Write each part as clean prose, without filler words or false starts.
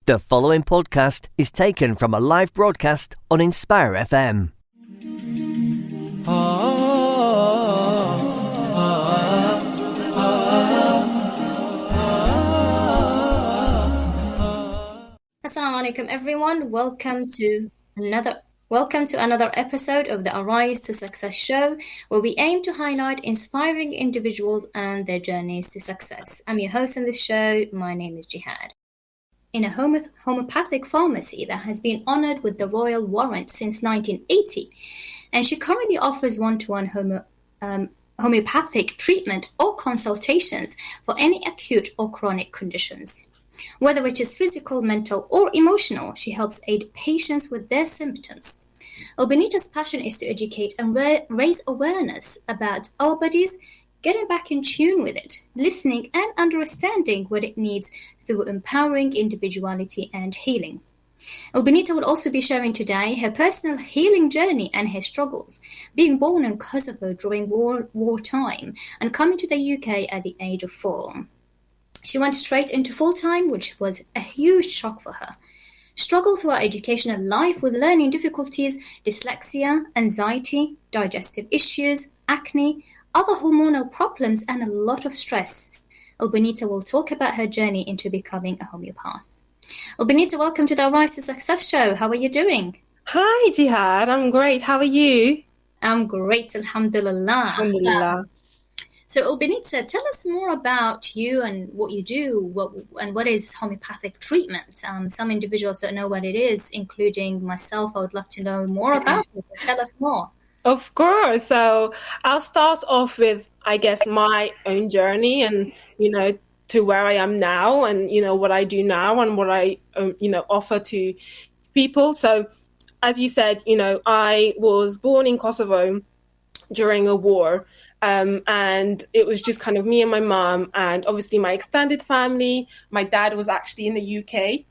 The following podcast is taken from a live broadcast on Inspire FM. Assalamu alaikum everyone. Welcome to another episode of the Arise to Success show, where we aim to highlight inspiring individuals and their journeys to success. I'm your host on this show. My name is Jihad. In a homeopathic pharmacy that has been honored with the Royal Warrant since 1980, and she currently offers one-to-one homeopathic treatment or consultations for any acute or chronic conditions. Whether it is physical, mental, or emotional, she helps aid patients with their symptoms. Elbunita's passion is to educate and raise awareness about our bodies, getting back in tune with it, listening and understanding what it needs through empowering individuality and healing. Elbunita will also be sharing today her personal healing journey and her struggles, being born in Kosovo during wartime and coming to the UK at the age of 4. She went straight into full-time, which was a huge shock for her. Struggled through her educational life with learning difficulties, dyslexia, anxiety, digestive issues, acne, other hormonal problems, and a lot of stress. Elbunita will talk about her journey into becoming a homeopath. Elbunita, welcome to the Rise to Success show. How are you doing? Hi, Jihad. I'm great. How are you? I'm great, alhamdulillah. Alhamdulillah. So, Elbunita, tell us more about you and what you do, what is homeopathic treatment. Some individuals don't know what it is, including myself. I would love to know more about it. Tell us more. Of course. So I'll start off with, I guess, my own journey and, to where I am now and, what I do now and what I, offer to people. So as you said, I was born in Kosovo during a war. And it was just kind of me and my mom and obviously my extended family. My dad was actually in the UK.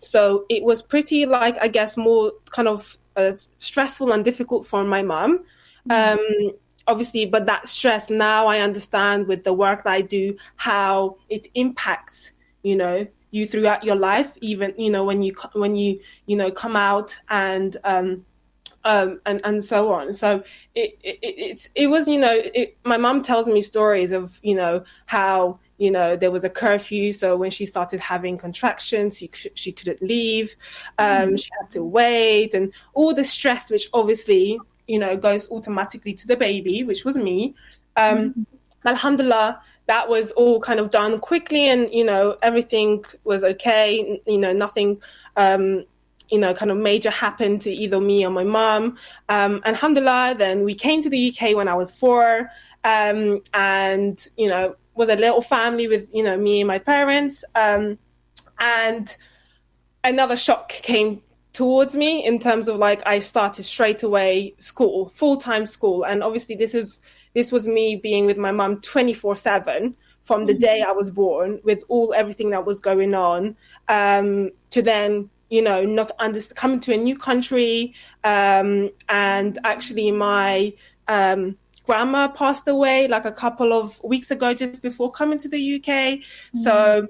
So it was pretty more kind of stressful and difficult for my mom. Obviously, but that stress now I understand with the work that I do, how it impacts, you throughout your life, even, when you come out and so on. So it was, my mom tells me stories of, how, there was a curfew. So when she started having contractions, she couldn't leave. She had to wait and all the stress, which obviously, goes automatically to the baby, which was me. Alhamdulillah, that was all kind of done quickly and, everything was okay. Nothing, kind of major happened to either me or my mom. Alhamdulillah, then we came to the UK when I was 4, and, was a little family with, me and my parents. And another shock came towards me in terms of I started straight away school, full-time school. And obviously this was me being with my mom 24/7 from the day I was born with everything that was going on, to then, not coming to a new country. And actually my grandma passed away a couple of weeks ago, just before coming to the UK. So,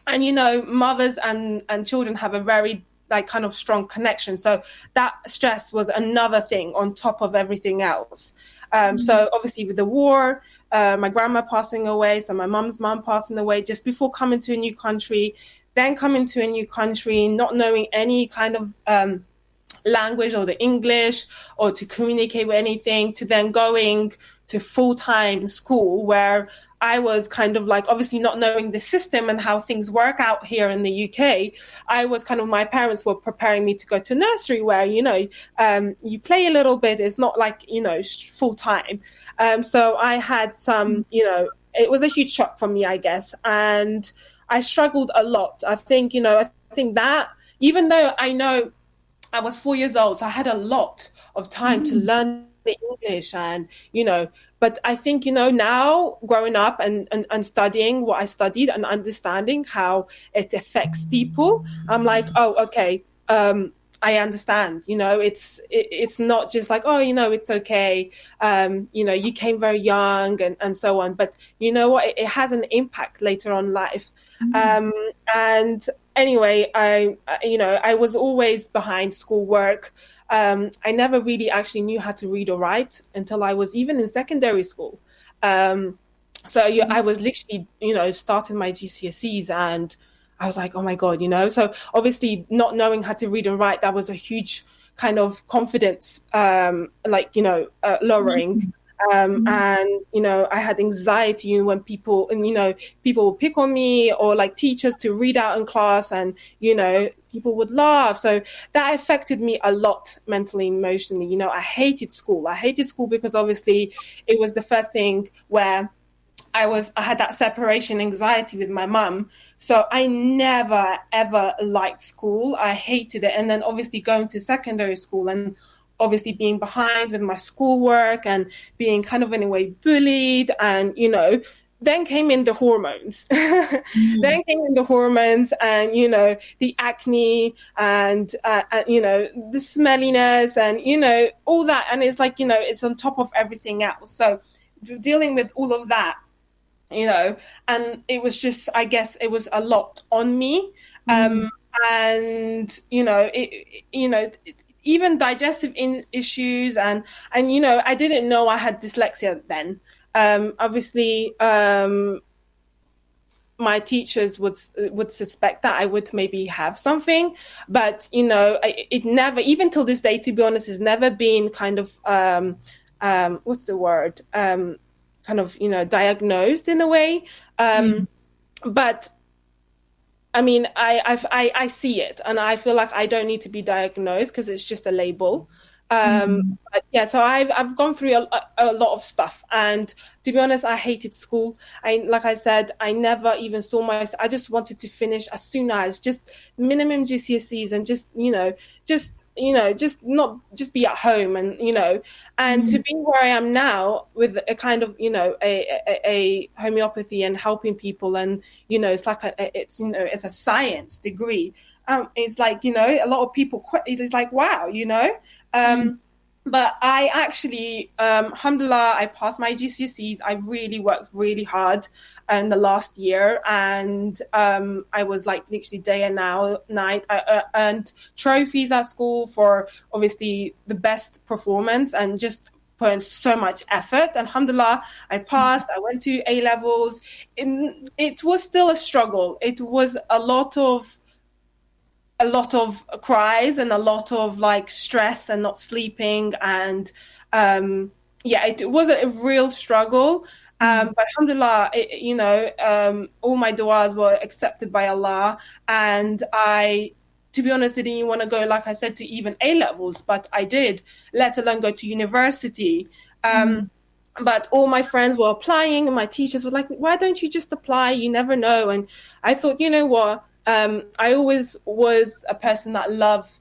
and, mothers and children have a very kind of strong connection. So that stress was another thing on top of everything else. So obviously with the war, my grandma passing away, so my mum's mum passing away just before coming to a new country, then coming to a new country, not knowing any kind of language or the English or to communicate with anything, to then going to full-time school where I was kind of obviously not knowing the system and how things work out here in the UK. I was kind of, my parents were preparing me to go to nursery where, you play a little bit. It's not full-time. So I had some, it was a huge shock for me, I guess. And I struggled a lot. I think that even though I know I was 4 years old, so I had a lot of time to learn the English and, but I think, now growing up and studying what I studied and understanding how it affects people, I'm oh, okay. I understand, it's not just it's okay. You came very young and so on, but you know what, it has an impact later on in life. And anyway, I was always behind schoolwork. I never really actually knew how to read or write until I was even in secondary school. I was literally, starting my GCSEs, and I was like, oh my God, So obviously not knowing how to read and write, that was a huge kind of confidence, lowering. And, I had anxiety when people would pick on me, or like teachers to read out in class, and, people would laugh. So that affected me a lot mentally, emotionally. I hated school. I hated school because obviously it was the first thing where I had that separation anxiety with my mum. So I never, ever liked school. I hated it. And then obviously going to secondary school and obviously being behind with my schoolwork and being kind of in a way bullied, and, then came in the hormones. Then came in the hormones and, the acne and, the smelliness and, all that. And it's like, it's on top of everything else. So dealing with all of that, and it was just, I guess it was a lot on me. Even digestive issues and, I didn't know I had dyslexia then. Obviously, my teachers would suspect that I would maybe have something, but, it never, even till this day, to be honest, has never been kind of, what's the word? Kind of, diagnosed in a way. But I mean, I see it, and I feel like I don't need to be diagnosed because it's just a label. But yeah, so I've gone through a lot of stuff, and to be honest, I hated school. Like I said, I never even saw I just wanted to finish as soon as just minimum GCSEs and just be at home, and to be where I am now with a kind of, a homeopathy and helping people, and, it's like it's a science degree. It's like, a lot of people it's like, wow, but I actually, alhamdulillah, I passed my GCSEs. I really worked really hard in the last year, and I was like literally day and night. I earned trophies at school for obviously the best performance and just put in so much effort. And alhamdulillah, I passed. I went to A levels. It was still a struggle. It was a lot of cries and a lot of like stress and not sleeping, and it was a real struggle. But alhamdulillah, all my du'as were accepted by Allah, and I, to be honest, didn't even want to go, like I said, to even A levels, but I did, let alone go to university. But all my friends were applying, and my teachers were like, why don't you just apply? You never know. And I thought, you know what? I always was a person that loved,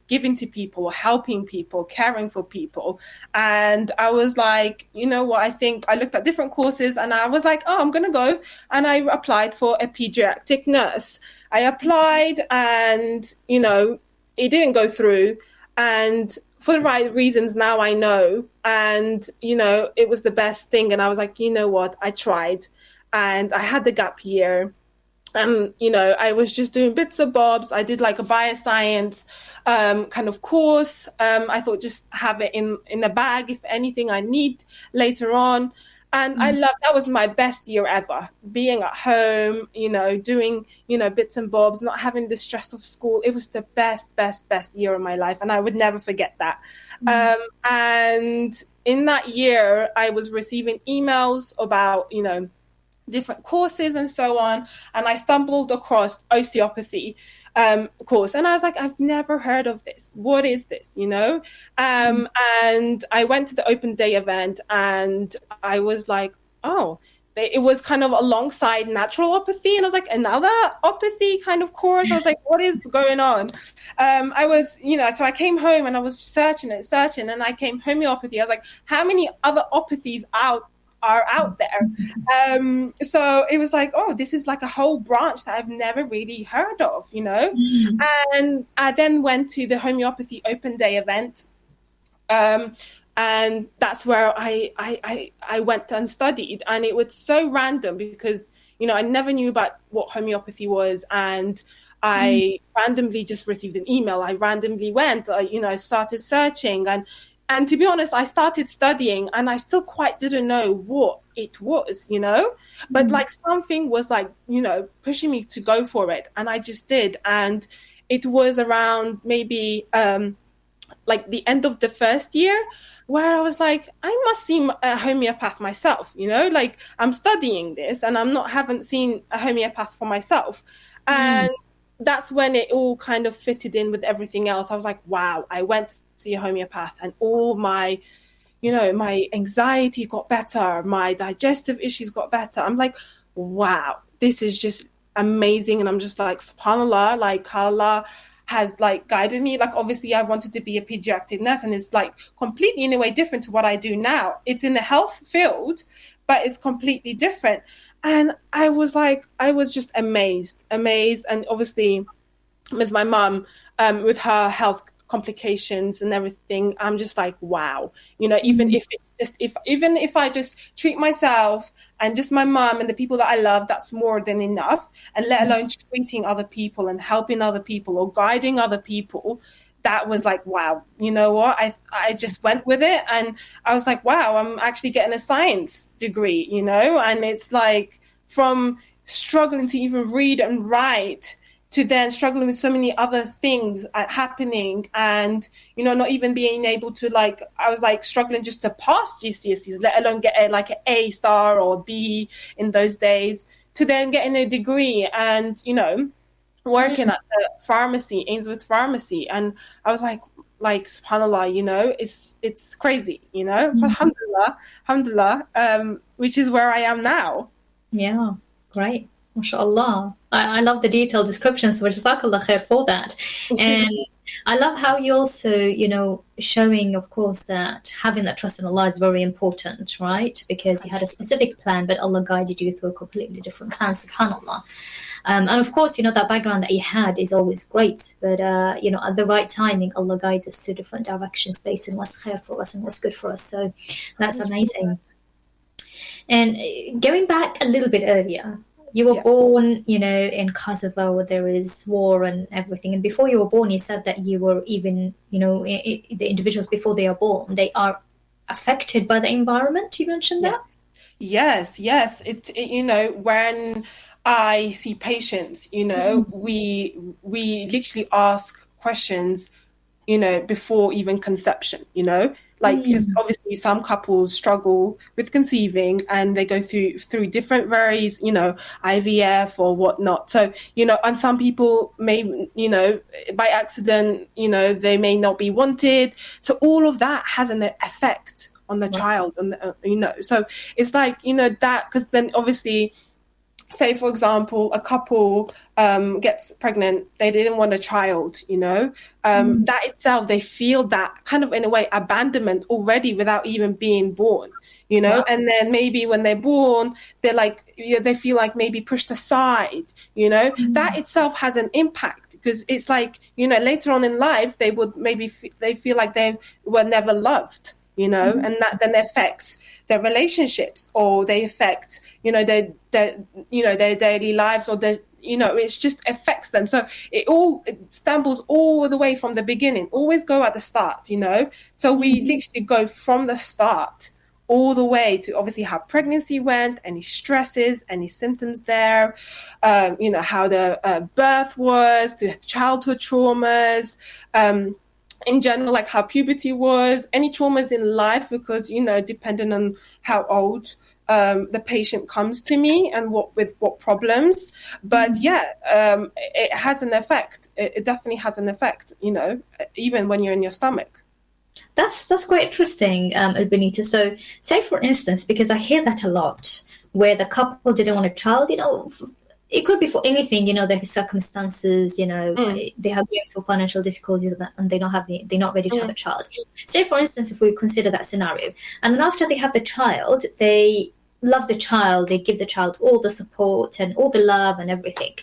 giving to people, helping people, caring for people. And I was like, you know what, I think I looked at different courses, and I was like, oh, I'm going to go. And I applied for a pediatric nurse. I applied, and, it didn't go through. And for the right reasons, now I know. And, it was the best thing. And I was like, you know what, I tried. And I had the gap year. I was just doing bits and bobs. I did like a bioscience kind of course. I thought just have it in a bag if anything I need later on. And I loved, that was my best year ever, being at home, doing, bits and bobs, not having the stress of school. It was the best year of my life. And I would never forget that. And in that year, I was receiving emails about, different courses and so on, and I stumbled across osteopathy course, and I was like, I've never heard of this. What is this? And I went to the open day event, and I was like, oh, it was kind of alongside naturopathy, and I was like, another opathy kind of course. I was like, what is going on? I was, so I came home and I was searching, and I came homeopathy. I was like, how many other opathies are out there? So it was like, oh, this is like a whole branch that I've never really heard of, And I then went to the homeopathy open day event, and that's where I went and studied. And it was so random because I never knew about what homeopathy was, and I randomly just received an email. I randomly went, I started searching, and to be honest, I started studying, and I still quite didn't know what it was, but like something was like, pushing me to go for it. And I just did. And it was around maybe like the end of the first year where I was like, I must see a homeopath myself, like I'm studying this and haven't seen a homeopath for myself. And that's when it all kind of fitted in with everything else. I was like, wow, I went to see a homeopath and all my, my anxiety got better. My digestive issues got better. I'm like, wow, this is just amazing. And I'm just like, subhanAllah, like Allah has like guided me. Like, obviously I wanted to be a pediatric nurse, and it's like completely in a way different to what I do now. It's in the health field, but it's completely different. And I was just amazed. And obviously with my mum, with her health complications and everything, I'm just like, wow, even if I just treat myself and just my mum and the people that I love, that's more than enough. And let alone treating other people and helping other people or guiding other people, that was like, wow, you know what? I just went with it, and I was like, wow, I'm actually getting a science degree, and it's like from struggling to even read and write to then struggling with so many other things happening, and not even being able to, like, I was like struggling just to pass GCSEs, let alone get an A star or B in those days, to then getting a degree and working at the pharmacy, Ainsworth Pharmacy. And I was like subhanallah, it's crazy, alhamdulillah, which is where I am now. Yeah, great. MashaAllah. I love the detailed descriptions, so jazakallah khair for that. And I love how you also, showing, of course, that having that trust in Allah is very important, right? Because you had a specific plan, but Allah guided you through a completely different plan, subhanAllah. And of course, that background that you had is always great, but, at the right timing, Allah guides us to different directions based on what's khair for us and what's good for us. So that's amazing. And going back a little bit earlier, you were born, in Kosovo, where there is war and everything. And before you were born, you said that you were even, the individuals before they are born, they are affected by the environment. You mentioned that? Yes. When I see patients, we literally ask questions, before even conception, because obviously some couples struggle with conceiving and they go through different varies, IVF or whatnot. So, and some people may, by accident, they may not be wanted. So all of that has an effect on the child, and so it's like, that, because then obviously, say, for example, a couple gets pregnant, they didn't want a child, that itself, they feel that kind of, in a way, abandonment already without even being born, and then maybe when they're born, they're like, they feel like maybe pushed aside, that itself has an impact, because it's like, later on in life, they would maybe, they feel like they were never loved, and that then affects their relationships, or they affect, their daily lives, or it just affects them. So it stumbles all the way from the beginning. Always go at the start, So we literally go from the start all the way to obviously how pregnancy went, any stresses, any symptoms there, how the birth was, to childhood traumas, in general, like how puberty was, any traumas in life, because, depending on how old the patient comes to me and with what problems. But it has an effect. It definitely has an effect, even when you're in your stomach. That's quite interesting, Elbunita. So say, for instance, because I hear that a lot, where the couple didn't want a child, it could be for anything, their circumstances, they have going through financial difficulties and they're not ready to have a child. Say, for instance, if we consider that scenario, and then after they have the child, they love the child, they give the child all the support and all the love and everything.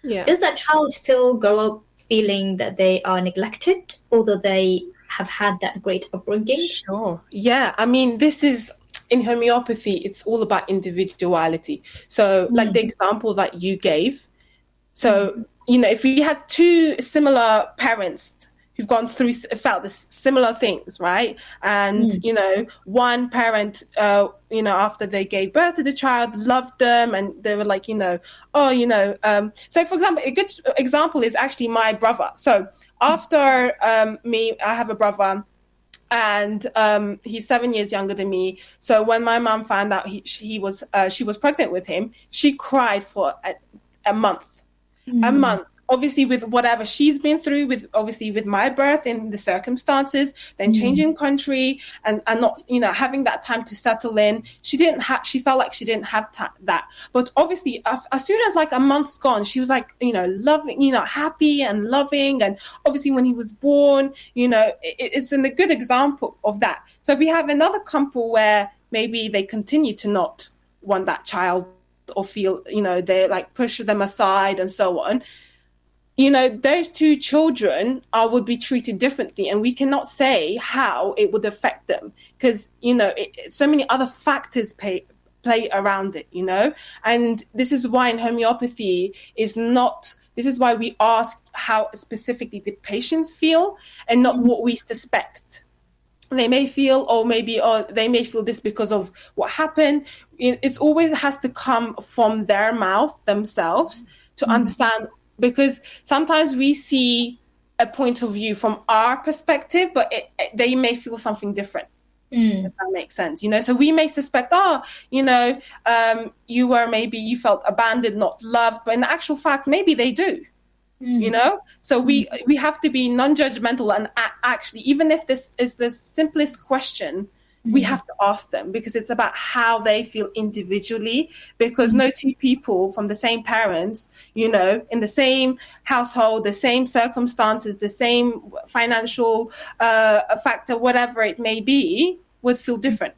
Yeah. Does that child still grow up feeling that they are neglected, although they have had that great upbringing? Sure. Yeah. I mean, this is, in homeopathy, it's all about individuality. So like the example that you gave, so if we had two similar parents who've gone through, felt the similar things, right? And, one parent, after they gave birth to the child, loved them, and they were like, so for example, a good example is actually my brother. So after me, I have a brother, and he's 7 years younger than me. So when my mom found out she was pregnant with him, she cried for a month. A month, obviously, with whatever she's been through, with my birth and the circumstances, then changing country, and not, having that time to settle in. She felt like she didn't have that. But obviously, as soon as like a month's gone, she was like, loving, happy and loving. And obviously when he was born, it's a good example of that. So we have another couple where maybe they continue to not want that child, or feel, they like push them aside and so on. Those two children would be treated differently, and we cannot say how it would affect them, because, so many other factors play around it, and this is why in homeopathy this is why we ask how specifically the patients feel, and not what we suspect. They may feel, or they may feel this because of what happened. It always has to come from their mouth themselves to understand, because sometimes we see a point of view from our perspective, but they may feel something different. If that makes sense, So we may suspect, you felt abandoned, not loved, but in actual fact, maybe they do. So we have to be non-judgmental, and actually, even if this is the simplest question, we have to ask them, because it's about how they feel individually, because no two people from the same parents, in the same household, the same circumstances, the same financial factor, whatever it may be, would feel different.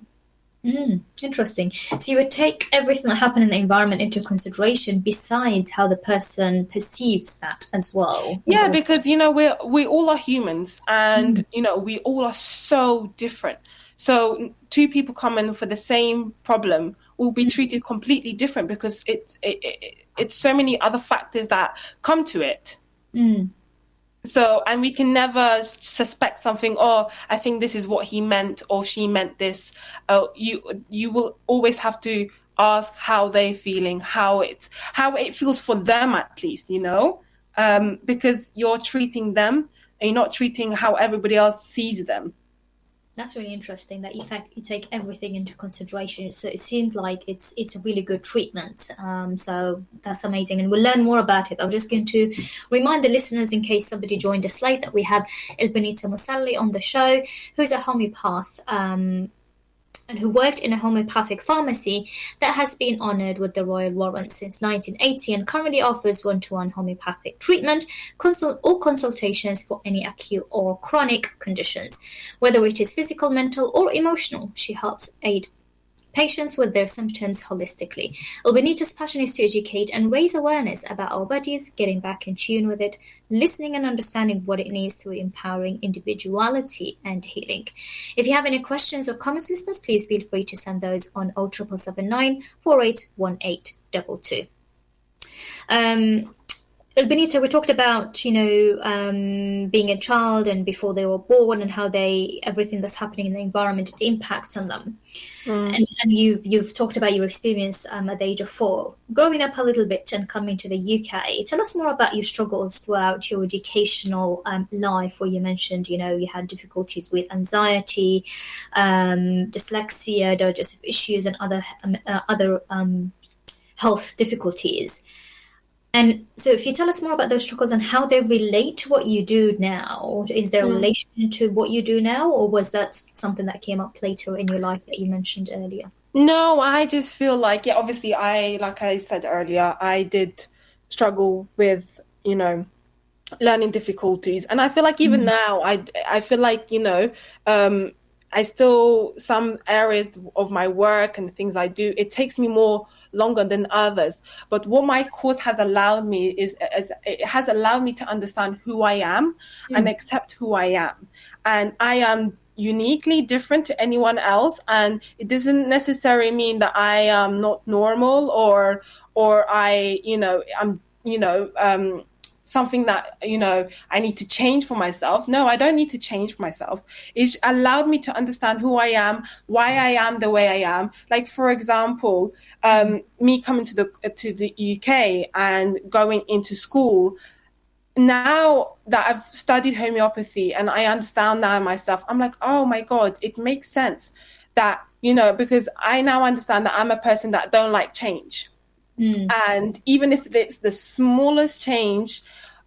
Interesting. So you would take everything that happened in the environment into consideration, besides how the person perceives that as well. Yeah, because we all are humans, and we all are so different. So two people coming for the same problem will be treated completely different, because it's so many other factors that come to it. So, and we can never suspect something, I think this is what he meant, or she meant this. You will always have to ask how they're feeling, how it feels for them, at least, because you're treating them, and you're not treating how everybody else sees them. That's really interesting that you take everything into consideration. So it seems like it's a really good treatment. So that's amazing. And we'll learn more about it. I'm just going to remind the listeners, in case somebody joined us late, that we have Elbunita Musolli on the show, who's a homeopath, and who worked in a homeopathic pharmacy that has been honoured with the Royal Warrant since 1980, and currently offers one-to-one homeopathic treatment or consultations for any acute or chronic conditions, whether it is physical, mental, or emotional. She helps aid patients with their symptoms holistically. Elbunita's passion is to educate and raise awareness about our bodies, getting back in tune with it, listening and understanding what it needs through empowering individuality and healing. If you have any questions or comments, listeners, please feel free to send those on 07779 481822. Elbunita, we talked about, being a child and before they were born, and how everything that's happening in the environment impacts on them. And you've talked about your experience at the age of 4, growing up a little bit and coming to the UK. Tell us more about your struggles throughout your educational life, where you mentioned, you had difficulties with anxiety, dyslexia, digestive issues, and other health difficulties. And so if you tell us more about those struggles and how they relate to what you do now, is there a relation to what you do now, or was that something that came up later in your life that you mentioned earlier? No, I just feel like, obviously like I said earlier, I did struggle with, learning difficulties. And I feel like even now, I feel like, I still, some areas of my work and the things I do, it takes me more longer than others. But what my course has allowed me is it has allowed me to understand who I am and accept who I am. And I am uniquely different to anyone else. And it doesn't necessarily mean that I am not normal or I, I'm, something that, I need to change for myself. No, I don't need to change for myself. It allowed me to understand who I am, why I am the way I am. Like, for example, me coming to the UK and going into school. Now that I've studied homeopathy and I understand now myself, I'm like, oh my God, it makes sense that, because I now understand that I'm a person that don't like change. And even if it's the smallest change,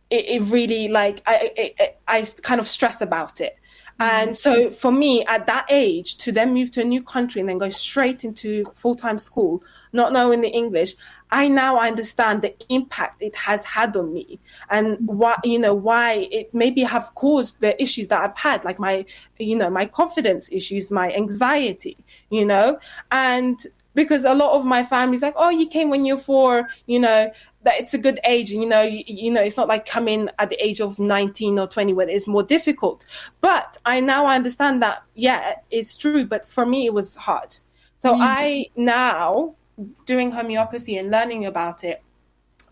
it really, like, I kind of stress about it. And so for me, at that age, to then move to a new country and then go straight into full-time school, not knowing the English, I now understand the impact it has had on me, and why it maybe have caused the issues that I've had, like my confidence issues, my anxiety, and because a lot of my family's like, oh, you came when you're 4, that it's a good age, it's not like coming at the age of 19 or 20 where it's more difficult. But I now understand that, yeah, it's true, but for me it was hard. So I now, doing homeopathy and learning about it,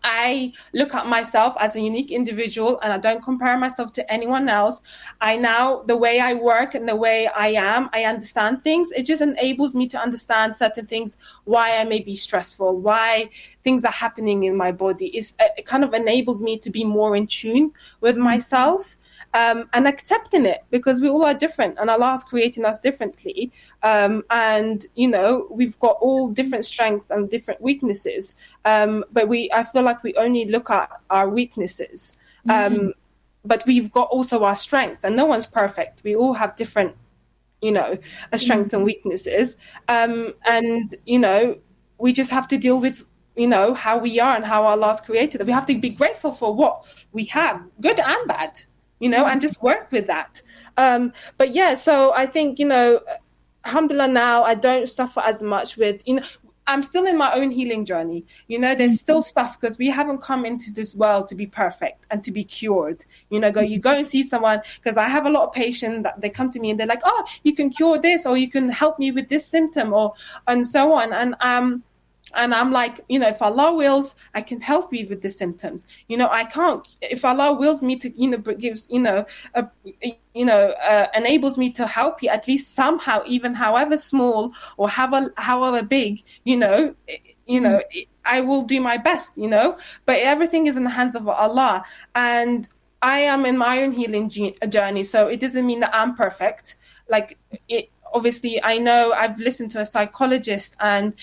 I look at myself as a unique individual and I don't compare myself to anyone else. I now, the way I work and the way I am, I understand things. It just enables me to understand certain things, why I may be stressful, why things are happening in my body. It kind of enabled me to be more in tune with myself. And accepting it, because we all are different and Allah is creating us differently. And, we've got all different strengths and different weaknesses. But I feel like we only look at our weaknesses. But we've got also our strengths, and no one's perfect. We all have different, strengths and weaknesses. And, we just have to deal with, how we are and how Allah's created. We have to be grateful for what we have, good and bad. And just work with that. But yeah, so I think, alhamdulillah, now I don't suffer as much with, I'm still in my own healing journey. There's still stuff, because we haven't come into this world to be perfect and to be cured. You go and see someone, because I have a lot of patients that they come to me and they're like, oh, you can cure this, or you can help me with this symptom, and so on. And I'm like, if Allah wills, I can help you with the symptoms. I can't. If Allah wills me to, gives, enables me to help you, at least somehow, even however small or however big, I will do my best. But everything is in the hands of Allah, and I am in my own healing journey. So it doesn't mean that I'm perfect. Like it. Obviously, I know I've listened to a psychologist, and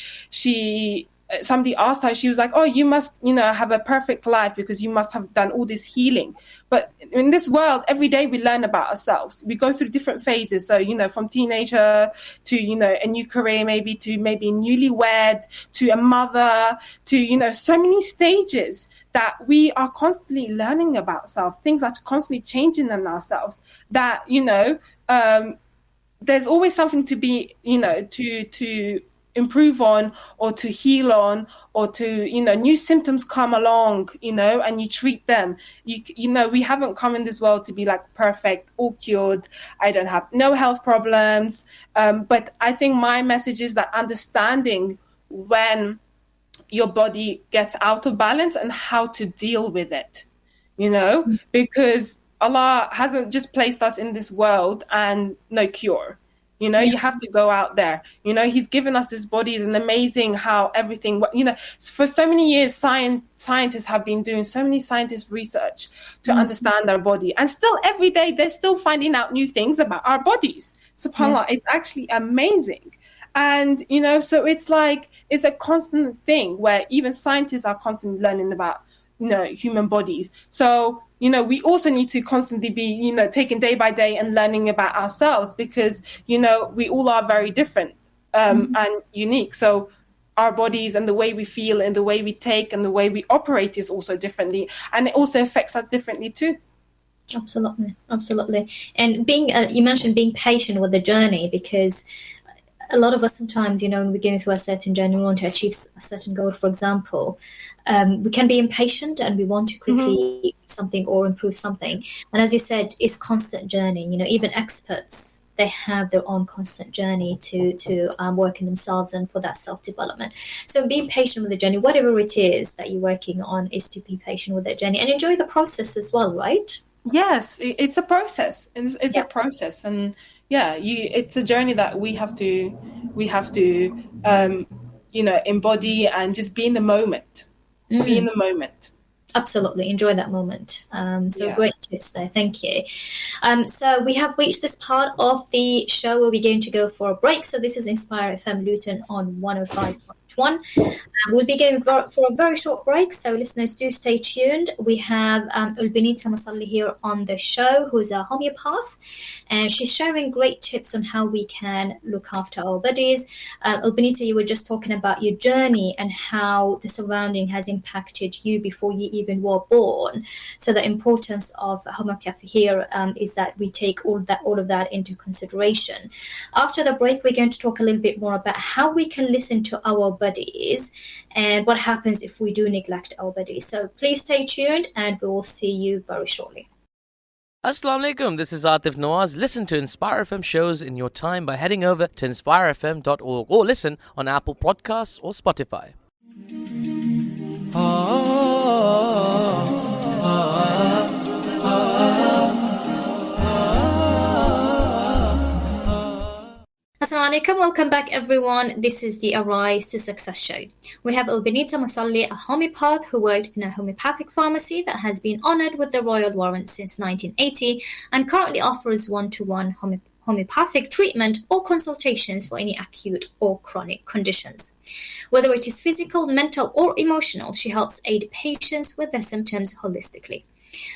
somebody asked her, she was like, oh, you must, have a perfect life because you must have done all this healing. But in this world, every day we learn about ourselves. We go through different phases. So, from teenager to, a new career, maybe to maybe newlywed, to a mother, to, so many stages that we are constantly learning about ourselves. Things are constantly changing in ourselves that, there's always something to be, to improve on, or to heal on, or to, new symptoms come along, and you treat them. We haven't come in this world to be like perfect, all cured. I don't have no health problems. But I think my message is that understanding when your body gets out of balance and how to deal with it, because Allah hasn't just placed us in this world and no cure. You have to go out there. He's given us this body. Is amazing how everything, for so many years, scientists have been doing so many scientists research to understand our body. And still every day, they're still finding out new things about our bodies. SubhanAllah, it's actually amazing. And, so it's like, it's a constant thing where even scientists are constantly learning about, human bodies. So, we also need to constantly be, taken day by day and learning about ourselves, because, we all are very different and unique. So our bodies and the way we feel and the way we take and the way we operate is also differently. And it also affects us differently too. Absolutely. And you mentioned being patient with the journey, because a lot of us sometimes, when we're going through a certain journey, we want to achieve a certain goal, for example, we can be impatient and we want to quickly do something or improve something. And as you said, it's constant journey. Even experts they have their own constant journey to work in themselves and for that self-development. So being patient with the journey, whatever it is that you're working on, is to be patient with that journey and enjoy the process as well, right? Yes, it's a process. It's a process, and it's a journey that we have to embody and just be in the moment. Be in the moment. Absolutely. Enjoy that moment. Great tips there. Thank you. So we have reached this part of the show where we're going to go for a break. So this is Inspire FM Luton on 105.1. We'll be going for a very short break, so listeners, do stay tuned. We have Elbunita Musolli here on the show, who's a homeopath, and she's sharing great tips on how we can look after our bodies. Elbunita, you were just talking about your journey and how the surrounding has impacted you before you even were born. So the importance of homeopathy here is that we take all of that into consideration. After the break, we're going to talk a little bit more about how we can listen to our bodies and what happens if we do neglect our bodies. So please stay tuned and we will see you very shortly. Assalamu alaikum, this is Atif Nawaz. Listen to Inspire FM shows in your time by heading over to inspirefm.org or listen on Apple Podcasts or Spotify. Assalamu alaikum, welcome back everyone. This is the Arise to Success show. We have Elbunita Musolli, a homeopath who worked in a homeopathic pharmacy that has been honoured with the Royal Warrant since 1980 and currently offers one-to-one homeopathic treatment or consultations for any acute or chronic conditions. Whether it is physical, mental or emotional, she helps aid patients with their symptoms holistically.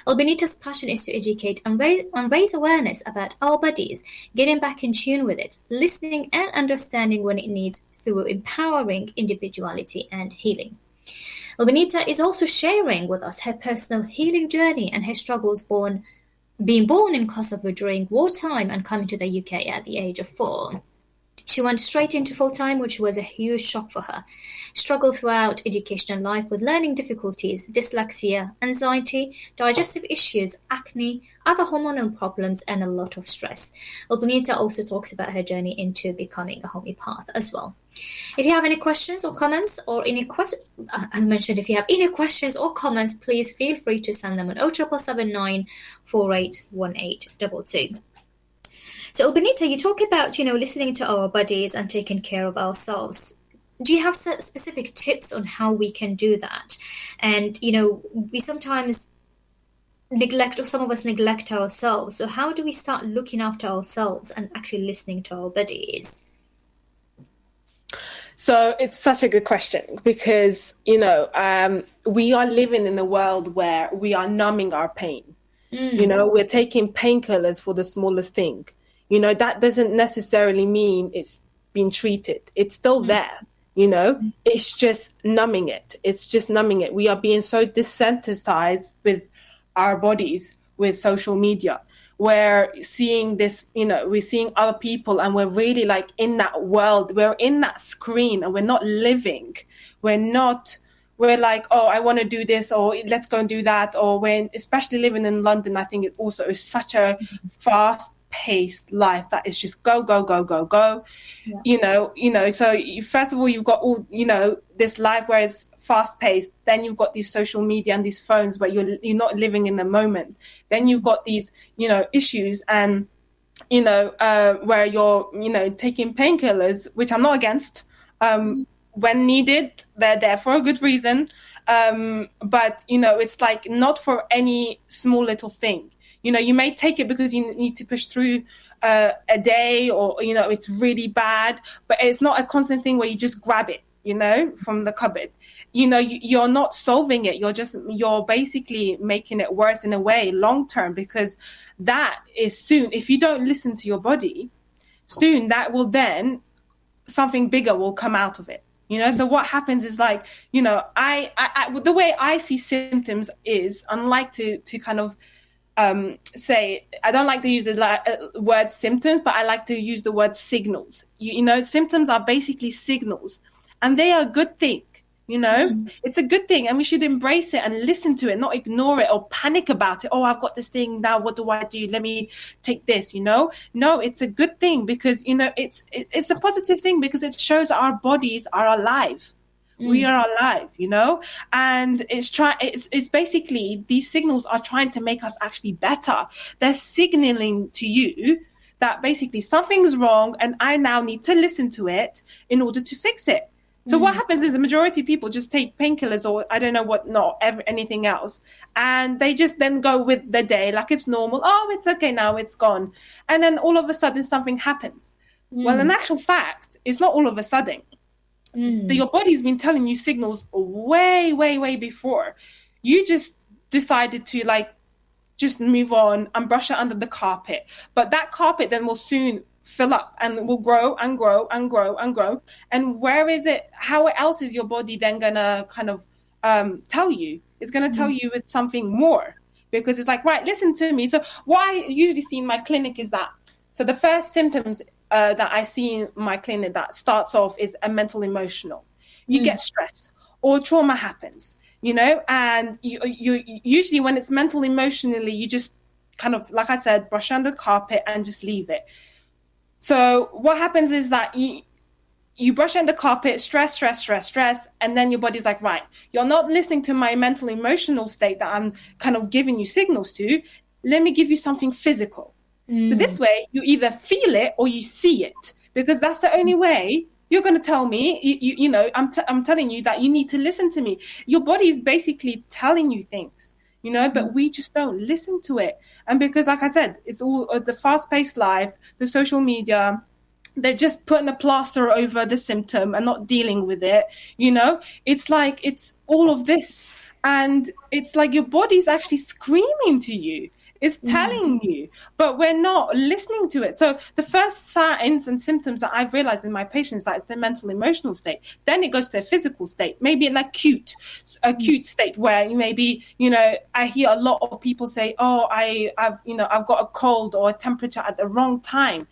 Elbunita's passion is to educate and raise awareness about our bodies, getting back in tune with it, listening and understanding when it needs through empowering individuality and healing. Elbunita is also sharing with us her personal healing journey and her struggles being born in Kosovo during wartime and coming to the UK at the age of 4. She went straight into full-time, which was a huge shock for her. Struggled throughout educational life with learning difficulties, dyslexia, anxiety, digestive issues, acne, other hormonal problems, and a lot of stress. Elbunita also talks about her journey into becoming a homeopath as well. If you have any questions or comments, as mentioned, if you have any questions or comments, please feel free to send them on 0779 481822. So, Elbunita, you talk about, listening to our bodies and taking care of ourselves. Do you have specific tips on how we can do that? And, we sometimes neglect, or some of us neglect ourselves. So how do we start looking after ourselves and actually listening to our bodies? So it's such a good question because, we are living in a world where we are numbing our pain. We're taking painkillers for the smallest thing. That doesn't necessarily mean it's been treated. It's still there, It's just numbing it. We are being so desensitized with our bodies with social media. We're seeing this, we're seeing other people and we're really like in that world. We're in that screen and we're not living. We're like, oh, I want to do this or let's go and do that. Or especially living in London, I think it also is such a fast-paced life that is just go, go, go, go, go. Yeah. So first of all, you've got all, this life where it's fast-paced. Then you've got these social media and these phones where you're not living in the moment. Then you've got these, issues and, where you're, taking painkillers, which I'm not against. When needed, they're there for a good reason. But, it's like not for any small little thing. You may take it because you need to push through a day or, it's really bad, but it's not a constant thing where you just grab it, from the cupboard. You're not solving it. You're basically making it worse in a way long term, because that is soon, if you don't listen to your body, soon that will then, something bigger will come out of it. So what happens is like, I the way I see symptoms is, unlike to kind of say, I don't like to use the word symptoms, but I like to use the word signals. Symptoms are basically signals, and they are a good thing. It's a good thing, and we should embrace it and listen to it, not ignore it or panic about it. Oh, I've got this thing now, what do I do? Let me take this. No, it's a good thing, because it's a positive thing, because it shows our bodies are alive. We are alive, and it's basically, these signals are trying to make us actually better. They're signaling to you that basically something's wrong, and I now need to listen to it in order to fix it. So what happens is the majority of people just take painkillers, or I don't know what, anything else. And they just then go with the day like it's normal. Oh, it's okay now, it's gone. And then all of a sudden something happens. Well, in actual fact, it's not all of a sudden. Your body's been telling you signals way, way, way before. You just decided to just move on and brush it under the carpet. But that carpet then will soon fill up and will grow and grow and grow and grow. And where is it? How else is your body then going to kind of tell you? It's going to tell you with something more, because it's like, right, listen to me. So what I usually see in my clinic is that, so the first symptoms that I see in my clinic that starts off is a mental emotional. You get stressed or trauma happens, and you usually, when it's mental emotionally, you just kind of, like I said, brush under the carpet and just leave it. So what happens is that you brush under the carpet, stress, and then your body's like, right, you're not listening to my mental emotional state that I'm kind of giving you signals to. Let me give you something physical. So this way, you either feel it or you see it, because that's the only way you're going to tell me, I'm telling you that you need to listen to me. Your body is basically telling you things, but we just don't listen to it. And because, like I said, it's all the fast-paced life, the social media, they're just putting a plaster over the symptom and not dealing with it. It's like, it's all of this. And it's like your body's actually screaming to you. It's telling you, but we're not listening to it. So the first signs and symptoms that I've realized in my patients, that it's the mental emotional state. Then it goes to a physical state, maybe an acute state where maybe, I hear a lot of people say, oh, I've got a cold or a temperature at the wrong time.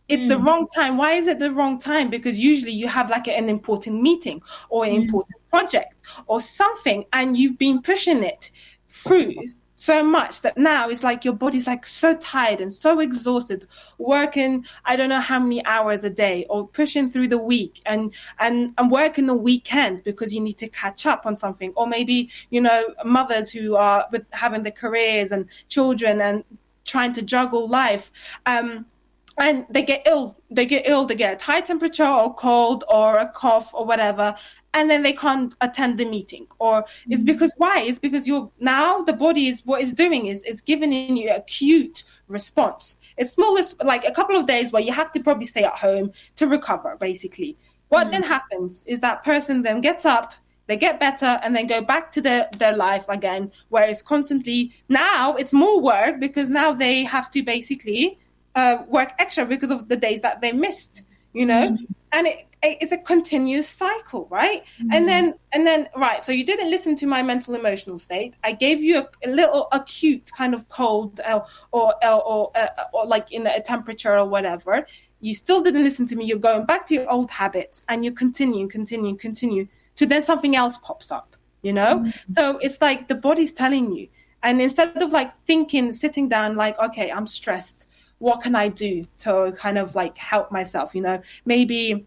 It's the wrong time. Why is it the wrong time? Because usually you have like an important meeting or an important project or something, and you've been pushing it through so much that now it's like your body's like so tired and so exhausted, working I don't know how many hours a day, or pushing through the week and working the weekends because you need to catch up on something. Or maybe, mothers who are with having their careers and children and trying to juggle life, and they get ill, they get a high temperature or cold or a cough or whatever, and then they can't attend the meeting. Or it's because, why? It's because now the body is, what it's doing is giving you an acute response. It's smallest, like a couple of days where you have to probably stay at home to recover, basically. What then happens is that person then gets up, they get better, and then go back to their life again, where it's constantly, now it's more work, because now they have to basically work extra because of the days that they missed, and it's a continuous cycle, right? And then right, so you didn't listen to my mental emotional state. I gave you a little acute kind of cold or like in a temperature or whatever. You still didn't listen to me. You're going back to your old habits, and you continue to then something else pops up, So it's like the body's telling you, and instead of like thinking, sitting down, like, okay, I'm stressed, what can I do to kind of like help myself? Maybe,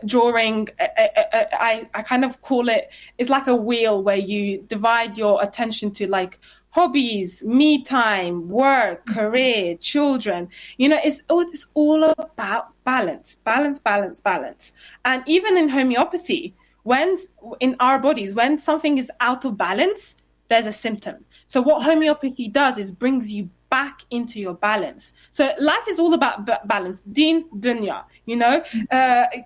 drawing, I kind of call it, it's like a wheel where you divide your attention to like hobbies, me time, work, career, children. It's all about balance. And even in homeopathy, when in our bodies, when something is out of balance, there's a symptom. So what homeopathy does is brings you back into your balance. So life is all about balance. Din, dunya,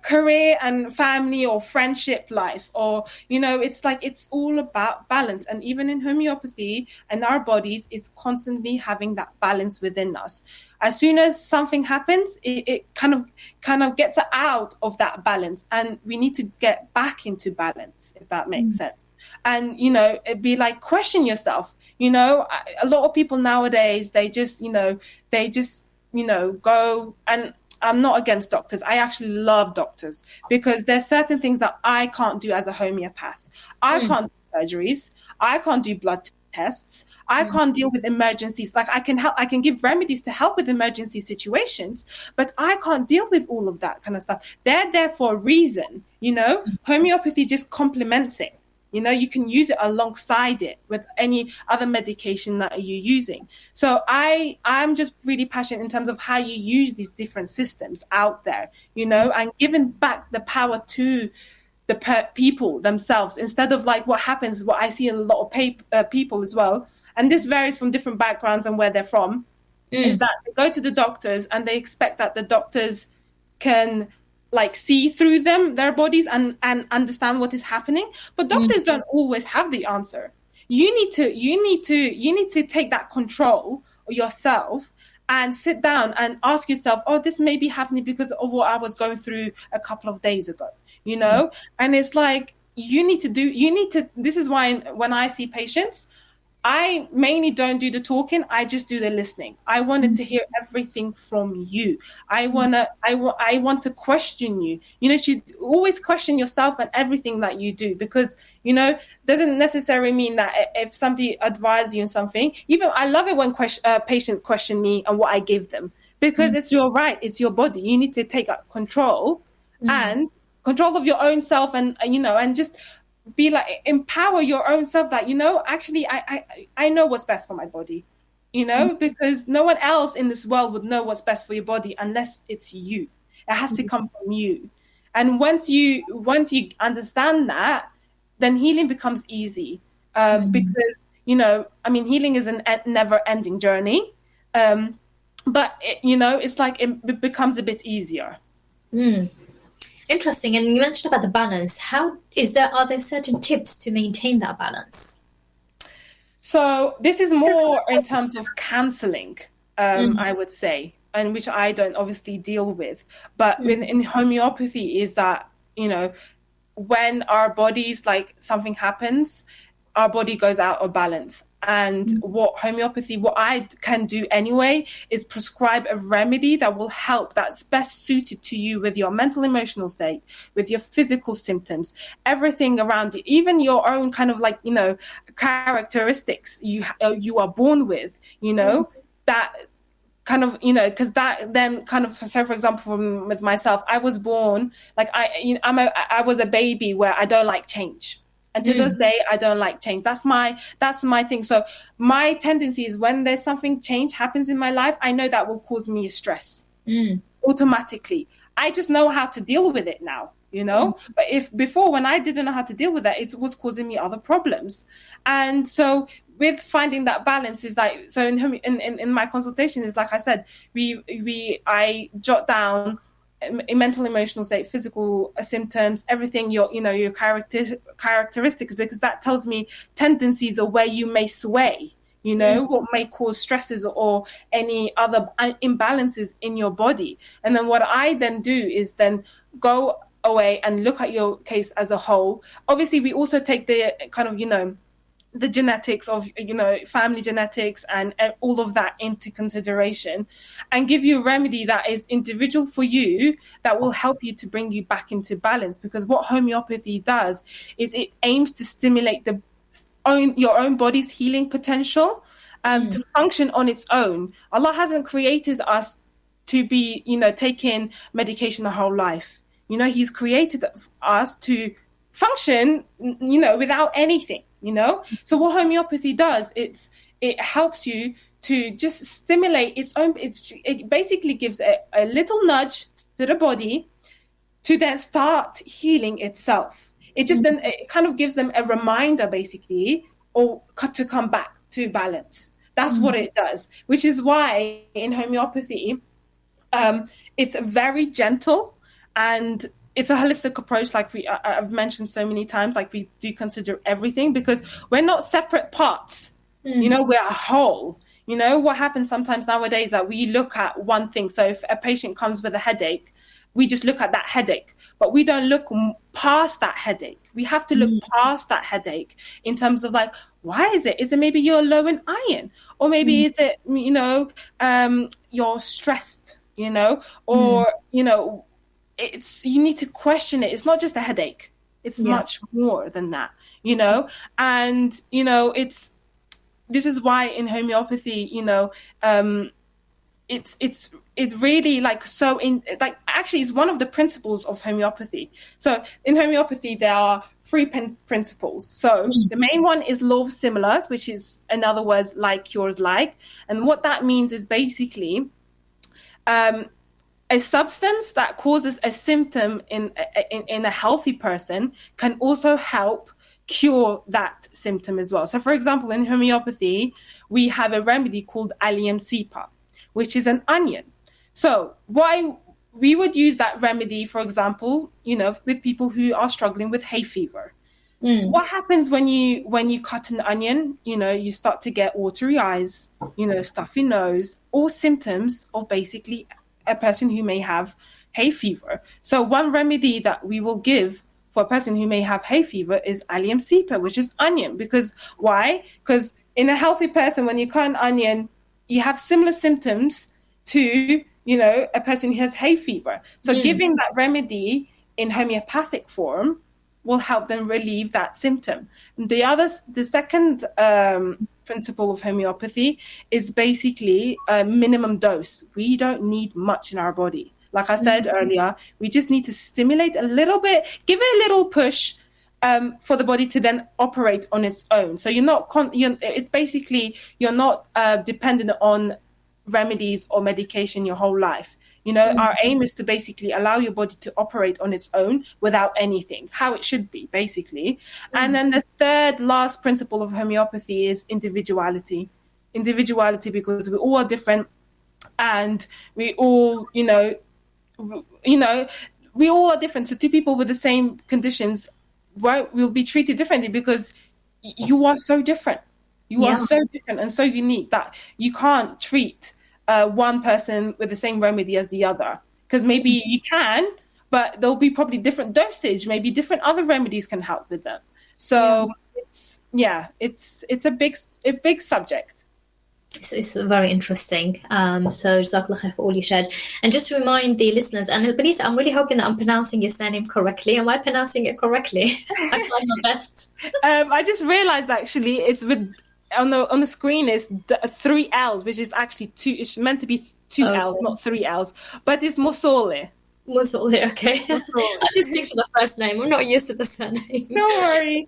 career and family or friendship life, or, it's like, it's all about balance. And even in homeopathy and our bodies is constantly having that balance within us. As soon as something happens, it kind of gets out of that balance, and we need to get back into balance, if that makes sense. And, it'd be like, question yourself. A lot of people nowadays, they just go, and I'm not against doctors. I actually love doctors because there's certain things that I can't do as a homeopath. I can't do surgeries. I can't do blood tests. I can't deal with emergencies. Like I can give remedies to help with emergency situations, but I can't deal with all of that kind of stuff. They're there for a reason, Homeopathy just complements it. You can use it alongside it with any other medication that you're using. So I'm just really passionate in terms of how you use these different systems out there, and giving back the power to the people themselves, instead of like what happens, what I see in a lot of people as well, and this varies from different backgrounds and where they're from, is that they go to the doctors and they expect that the doctors can like see through their bodies and understand what is happening. But doctors don't always have the answer. You need to take that control yourself and sit down and ask yourself, oh, this may be happening because of what I was going through a couple of days ago, and it's like, this is why when I see patients, I mainly don't do the talking. I just do the listening. I wanted to hear everything from you. I want to question you. You should always question yourself and everything that you do, because, doesn't necessarily mean that if somebody advises you on something, even I love it when patients question me and what I give them, because it's your right. It's your body. You need to take up control and control of your own self and just be like, empower your own self that, actually, I know what's best for my body, because no one else in this world would know what's best for your body unless it's you. It has to come from you. And once you understand that, then healing becomes easy, because, healing is a never ending journey. But, it's like it becomes a bit easier. Interesting. And you mentioned about the balance. Are there certain tips to maintain that balance? So this is more in terms of counseling, I would say, and which I don't obviously deal with. But in homeopathy is that, when our bodies, like something happens, our body goes out of balance. And what I can do anyway is prescribe a remedy that will help, that's best suited to you with your mental, emotional state, with your physical symptoms, everything around you, even your own kind of like, characteristics you are born with, that kind of, because that then kind of, so for example, with myself, I was born, like I was a baby where I don't like change. And to this day, I don't like change. That's my thing. So my tendency is when there's something change happens in my life, I know that will cause me stress automatically. I just know how to deal with it now, But if before, when I didn't know how to deal with that, it was causing me other problems. And so with finding that balance is like, so in my consultation is like I said, I jot down mental, emotional state, physical symptoms, everything, your characteristics, because that tells me tendencies or where you may sway, what may cause stresses or any other imbalances in your body. And then what I then do is then go away and look at your case as a whole. Obviously, we also take the kind of, the genetics of, family genetics and all of that into consideration, and give you a remedy that is individual for you, that will help you to bring you back into balance. Because what homeopathy does is it aims to stimulate your own body's healing potential to function on its own. Allah hasn't created us to be, taking medication the whole life. He's created us to function, without anything. So what homeopathy does, it helps you to just stimulate its own. It basically gives a little nudge to the body to then start healing itself. It just then it kind of gives them a reminder, basically, or to come back to balance. That's what it does. Which is why in homeopathy, it's very gentle and it's a holistic approach, like I've mentioned so many times, like we do consider everything, because we're not separate parts, we're a whole. What happens sometimes nowadays that we look at one thing. So if a patient comes with a headache, we just look at that headache, but we don't look past that headache. We have to look past that headache in terms of like, why is it? Is it maybe you're low in iron? Or maybe is it, you're stressed? or, you need to question it. It's not just a headache. It's much more than that, and, this is why in homeopathy, it's really like so actually it's one of the principles of homeopathy. So in homeopathy there are three principles. So the main one is law of similars, which is, in other words, like cures like. And what that means is basically a substance that causes a symptom in a healthy person can also help cure that symptom as well. So for example, in homeopathy we have a remedy called allium cepa, which is an onion. So why we would use that remedy, for example, with people who are struggling with hay fever. So what happens when you cut an onion? You start to get watery eyes, stuffy nose, all symptoms of basically a person who may have hay fever. So one remedy that we will give for a person who may have hay fever is allium cepa, which is onion. Because why? Because in a healthy person, when you cut an onion, you have similar symptoms to, a person who has hay fever. So giving that remedy in homeopathic form will help them relieve that symptom. The second principle of homeopathy is basically a minimum dose. We don't need much in our body. Like I said earlier, we just need to stimulate a little bit, give it a little push for the body to then operate on its own. So you're not dependent on remedies or medication your whole life. Our aim is to basically allow your body to operate on its own without anything, how it should be, basically. And then the third last principle of homeopathy is individuality. Individuality, because we all are different, and we all, we all are different. So two people with the same conditions will be treated differently because you are so different. You are so different and so unique that you can't treat one person with the same remedy as the other. Because maybe you can, but there'll be probably different dosage. Maybe different other remedies can help with them. So it's a big subject. It's very interesting. So Jazakallah khair for all you shared. And just to remind the listeners, and Elbunita, I'm really hoping that I'm pronouncing your surname correctly. Am I pronouncing it correctly? I try my best. I just realized actually it's on the screen is 3 L's, which is actually 2. It's meant to be 2 L's, not 3 L's. But it's Musolli. Musolli, okay. I'll just stick to the first name. I'm not used to the surname. No worries.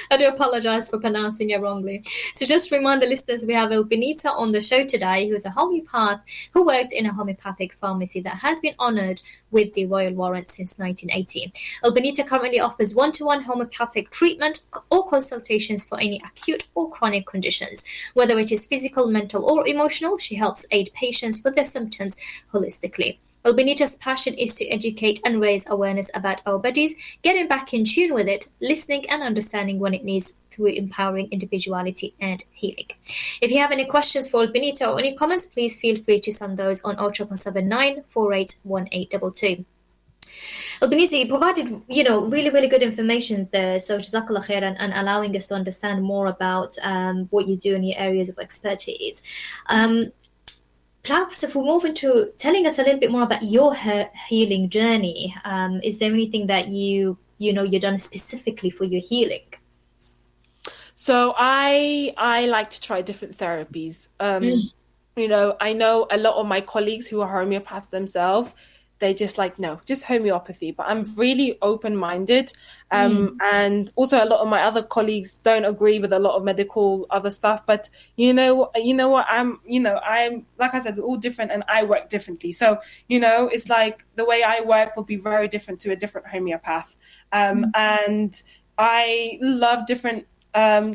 I do apologize for pronouncing it wrongly. So just to remind the listeners, we have Elbunita on the show today, who is a homeopath who worked in a homeopathic pharmacy that has been honoured with the Royal Warrant since 1980. Elbunita currently offers one-to-one homeopathic treatment or consultations for any acute or chronic conditions. Whether it is physical, mental or emotional, she helps aid patients with their symptoms holistically. Elbunita's passion is to educate and raise awareness about our bodies, getting back in tune with it, listening and understanding when it needs through empowering individuality and healing. If you have any questions for Elbunita or any comments, please feel free to send those on 07779 481822. Elbunita, you provided, really, really good information there. So Jazakallah khair and allowing us to understand more about what you do in your areas of expertise. Perhaps if we move into telling us a little bit more about your healing journey, is there anything that you've done specifically for your healing? So I like to try different therapies. I know a lot of my colleagues who are homeopaths themselves, they just no, just homeopathy. But I'm really open-minded. And also a lot of my other colleagues don't agree with a lot of medical other stuff. But you know what, I'm like I said, we're all different and I work differently. So, it's like the way I work will be very different to a different homeopath. And I love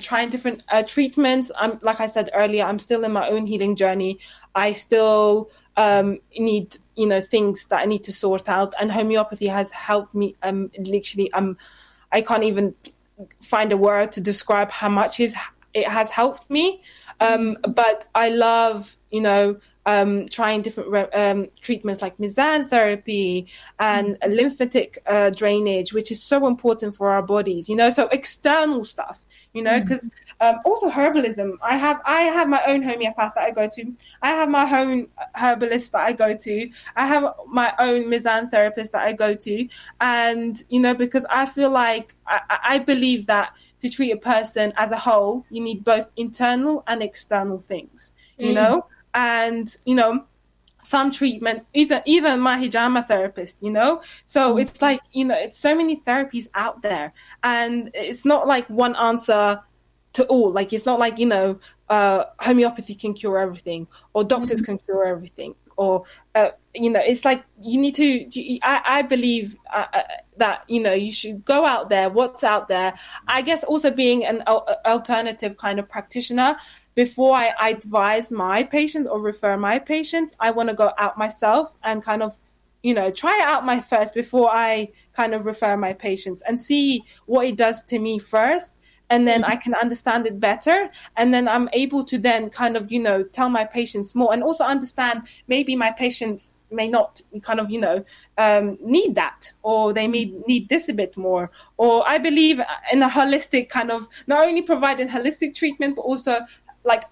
trying different treatments. Like I said earlier, I'm still in my own healing journey. I still need things that I need to sort out, and homeopathy has helped me. Literally, I can't even find a word to describe how much it has helped me. But I love trying different treatments like Mizan therapy and lymphatic drainage, which is so important for our bodies. So external stuff. Because Also herbalism. I have my own homeopath that I go to. I have my own herbalist that I go to. I have my own Mizan therapist that I go to. And, because I feel like I believe that to treat a person as a whole, you need both internal and external things, and, some treatments, even my hijama therapist, so it's like, it's so many therapies out there, and it's not like one answer to all. Like, it's not like, homeopathy can cure everything, or doctors can cure everything, or it's like you need to, I believe that you should go out there, what's out there. I guess also being an alternative kind of practitioner, before I advise my patients or refer my patients, I want to go out myself and kind of, try it out my first before I kind of refer my patients, and see what it does to me first. And then I can understand it better. And then I'm able to then kind of, tell my patients more, and also understand maybe my patients may not kind of, need that, or they may need this a bit more. Or I believe in a holistic kind of, not only providing holistic treatment, but also like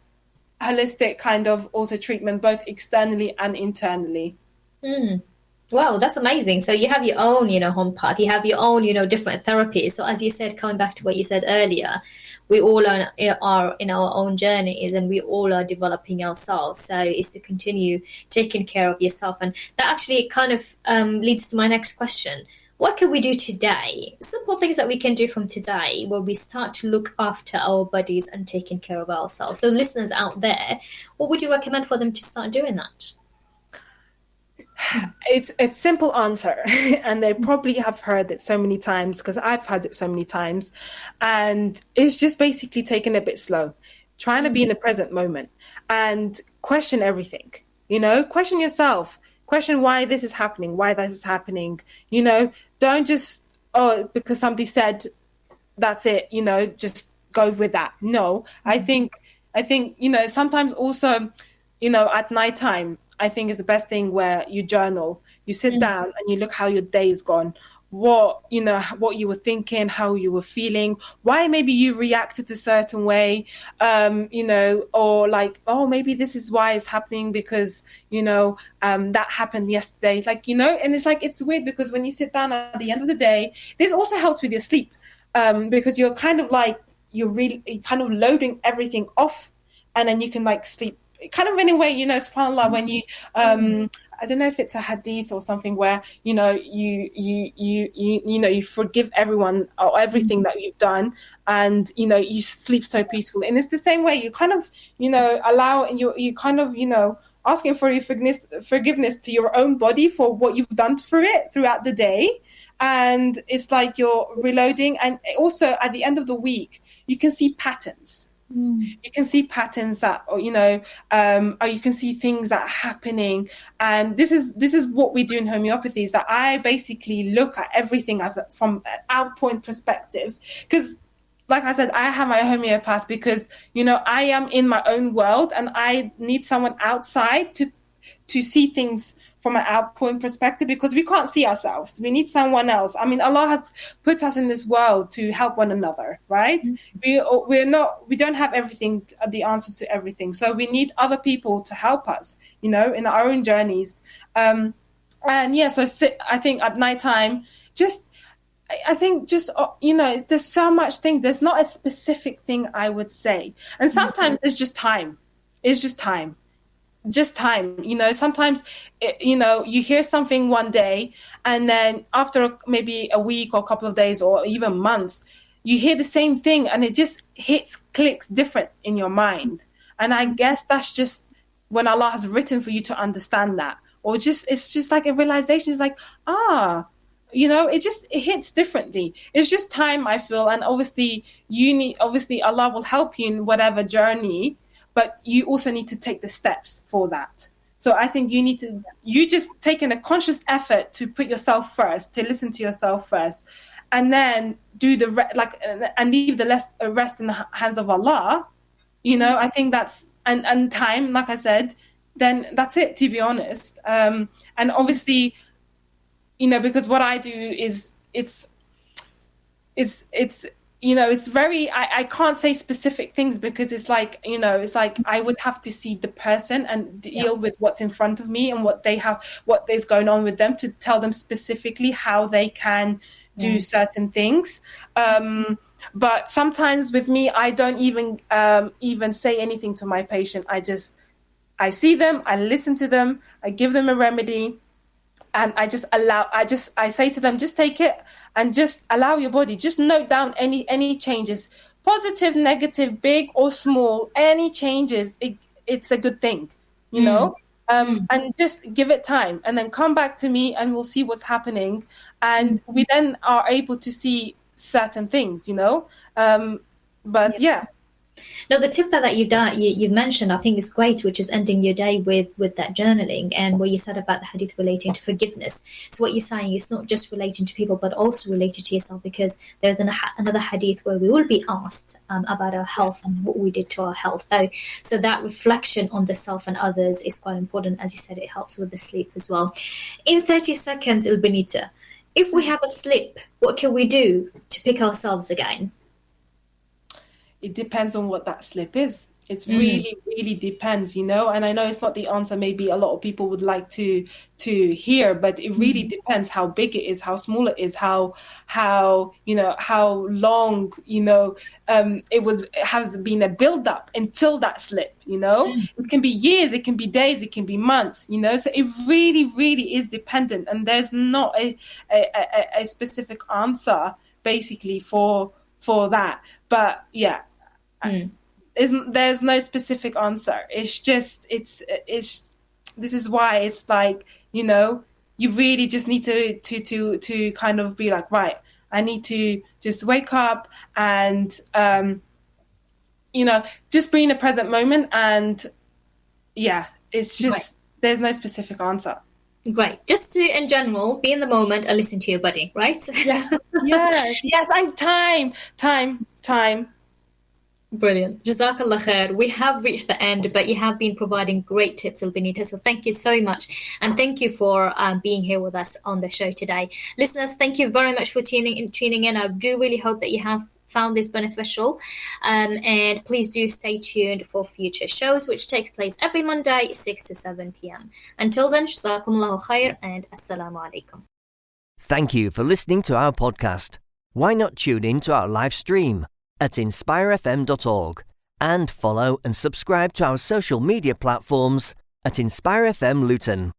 holistic kind of also treatment, both externally and internally. Wow, that's amazing. So you have your own, home path, you have your own, different therapies. So as you said, coming back to what you said earlier, we all are in our own journeys, and we all are developing ourselves. So it's to continue taking care of yourself. And that actually kind of leads to my next question. What can we do today? Simple things that we can do from today, where we start to look after our bodies and taking care of ourselves. So listeners out there, what would you recommend for them to start doing that? It's simple answer, and they probably have heard it so many times, because I've heard it so many times, and it's just basically taking it a bit slow, trying to be in the present moment, and question everything. Question yourself, question why this is happening, why that is happening. Don't just, because somebody said, that's it, just go with that. No, I think sometimes also, at nighttime, I think is the best thing, where you journal, you sit down and you look how your day is gone, what you were thinking, how you were feeling, why maybe you reacted a certain way, or like, maybe this is why it's happening, because, that happened yesterday, like, and it's like, it's weird, because when you sit down at the end of the day, this also helps with your sleep, because you're kind of like, you're really kind of loading everything off, and then you can like sleep kind of in a way, subhanAllah, when you I don't know if it's a hadith or something, where you forgive everyone or everything that you've done, and you sleep so peacefully. And it's the same way, you kind of allow, you kind of asking for forgiveness to your own body for what you've done throughout the day. And it's like you're reloading, and also at the end of the week you can see patterns. You can see patterns that, or you can see things that are happening. And this is what we do in homeopathy, is that I basically look at everything from an outpoint perspective. Because, like I said, I have my homeopath because, I am in my own world, and I need someone outside to see things from an outpoint perspective, because we can't see ourselves. We need someone else. I mean, Allah has put us in this world to help one another, right? We don't have everything, the answers to everything. So we need other people to help us, in our own journeys. So I think at nighttime, there's so much thing. There's not a specific thing I would say. And sometimes it's just time. Sometimes you hear something one day, and then after maybe a week or a couple of days or even months, you hear the same thing, and it just clicks different in your mind. And I guess that's just when Allah has written for you to understand that, or it's just like a realization. It's like, it hits differently. It's just time, I feel. And obviously Allah will help you in whatever journey, but you also need to take the steps for that. So I think you just taking a conscious effort to put yourself first, to listen to yourself first, and then do and leave the rest in the hands of Allah. I think that's, and time, like I said, then that's it, to be honest. And obviously, because what I do is it's it's very, I can't say specific things because it's like, it's like I would have to see the person and deal with what's in front of me and what is going on with them to tell them specifically how they can do certain things. But sometimes with me, I don't even say anything to my patient. I see them, I listen to them, I give them a remedy, and I say to them, just take it and just allow your body, just note down any changes, positive, negative, big or small, any changes. It's a good thing, and just give it time and then come back to me and we'll see what's happening. And we then are able to see certain things, but yeah. No, the tip that you've mentioned, I think is great, which is ending your day with that journaling, and what you said about the hadith relating to forgiveness. So what you're saying is not just relating to people, but also related to yourself, because there's another hadith where we will be asked about our health and what we did to our health. So that reflection on the self and others is quite important. As you said, it helps with the sleep as well. In 30 seconds, Elbunita, if we have a slip, what can we do to pick ourselves again? It depends on what that slip is. It's really, really depends, and I know it's not the answer maybe a lot of people would like to hear, but it really depends how big it is, how small it is, how long, it has been a build up until that slip, It can be years, it can be days, it can be months, so it really, really is dependent, and there's not a specific answer basically for that. But yeah. There's no specific answer. It's just it's this is why it's like, you really just need to kind of be like, right, I need to just wake up and just be in the present moment. And yeah, it's just there's no specific answer. Great. Just to, in general, be in the moment and listen to your body, right? Yes, and time. Brilliant. Jazakallah khair. We have reached the end, but you have been providing great tips, Elbunita. So thank you so much. And thank you for being here with us on the show today. Listeners, thank you very much for tuning in. I do really hope that you have found this beneficial. And please do stay tuned for future shows, which takes place every Monday, 6 to 7 p.m. Until then, Jazakumullahu khair and Assalamu alaikum. Thank you for listening to our podcast. Why not tune in to our live stream at inspirefm.org and follow and subscribe to our social media platforms at Inspire FM Luton.